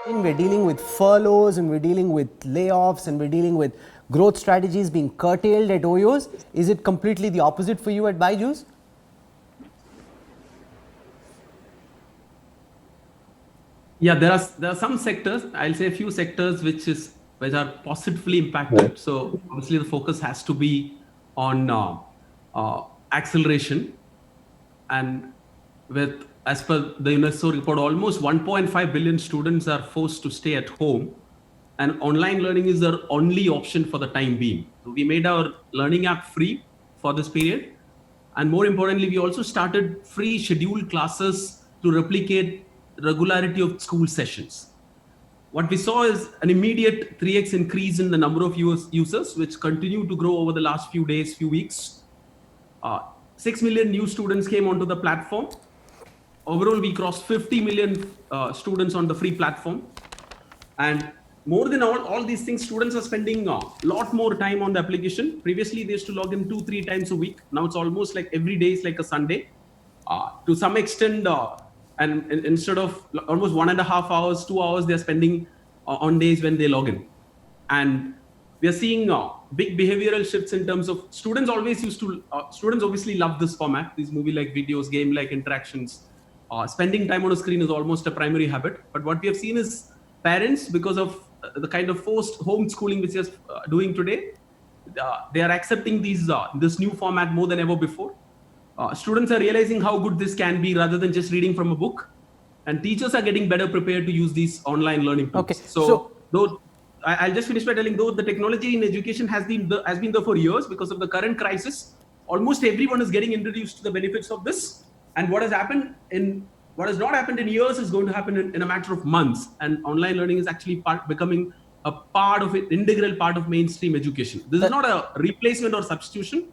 We're dealing with furloughs and we're dealing with layoffs and we're dealing with growth strategies being curtailed at OYOs. Is it completely the opposite for you at Byju's? Yeah, there are some sectors. I'll say a few sectors which are positively impacted. So obviously the focus has to be on acceleration, and with as per the UNESCO report, almost 1.5 billion students are forced to stay at home, and online learning is their only option for the time being. So we made our learning app free for this period, and more importantly, we also started free scheduled classes to replicate regularity of school sessions. What we saw is an immediate 3x increase in the number of users, which continue to grow over the last few days, few weeks. 6 million new students came onto the platform. Overall, we crossed 50 million students on the free platform. And more than all these things, students are spending a lot more time on the application. Previously, they used to log in 2-3 times a week. Now it's almost like every day is like a Sunday. To some extent, and instead of almost 1.5 hours, 2 hours, they're spending on days when they log in. And we are seeing big behavioral shifts in terms of students students obviously love this format, these movie-like videos, game-like interactions. Spending time on a screen is almost a primary habit. But what we have seen is parents, because of the kind of forced homeschooling which is doing today, they are accepting this new format more than ever before. Students are realizing how good this can be rather than just reading from a book, and teachers are getting better prepared to use these online learning tools. Okay, Though I'll just finish by telling, though the technology in education has been there for years, because of the current crisis, almost everyone is getting introduced to the benefits of this. And what has not happened in years is going to happen in a matter of months. And online learning is actually becoming a part of it, integral part of mainstream education. This is not a replacement or substitution.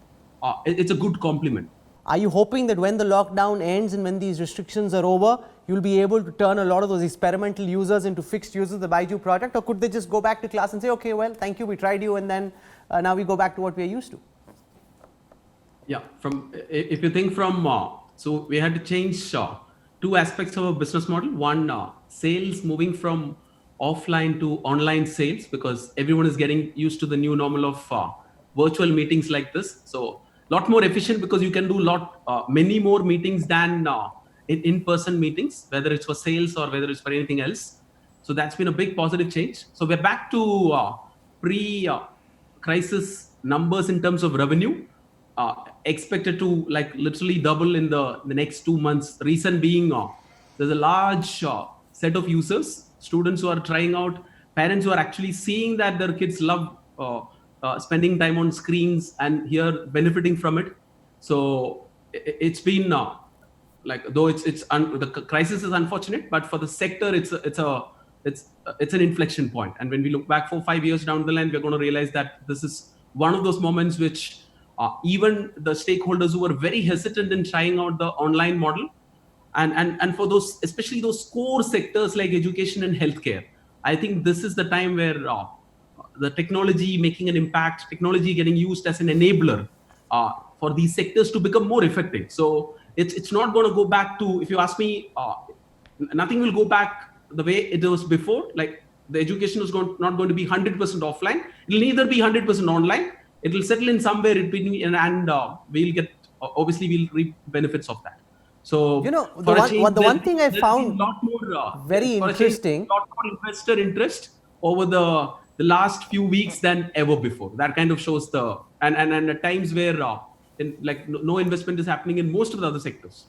It's a good complement. Are you hoping that when the lockdown ends and when these restrictions are over, you'll be able to turn a lot of those experimental users into fixed users of the Byju product? Or could they just go back to class and say, okay, well, thank you, we tried you, and then now we go back to what we're used to? Yeah, if you think from, so we had to change two aspects of our business model. One, sales moving from offline to online sales, because everyone is getting used to the new normal of virtual meetings like this. So lot more efficient, because you can do many more meetings than in-person meetings, whether it's for sales or whether it's for anything else. So that's been a big positive change. So we're back to pre-crisis numbers in terms of revenue, expected to like literally double in the next 2 months. Reason being, there's a large set of users, students who are trying out, parents who are actually seeing that their kids love spending time on screens and here benefiting from it. So it's been though the crisis is unfortunate, but for the sector it's an inflection point. And when we look back 4-5 years down the line, we're going to realize that this is one of those moments which even the stakeholders who were very hesitant in trying out the online model, and for those, especially those core sectors like education and healthcare, I think this is the time where the technology making an impact, technology getting used as an enabler for these sectors to become more effective. So it's not going to go back to, if you ask me, nothing will go back the way it was before. Like the education is not going to be 100% offline. It'll neither be 100% online. It will settle in somewhere in between, and we'll reap benefits of that. So the one thing I found lot more, very interesting, lot more investor interest over the last few weeks than ever before. That kind of shows and at times where no investment is happening in most of the other sectors.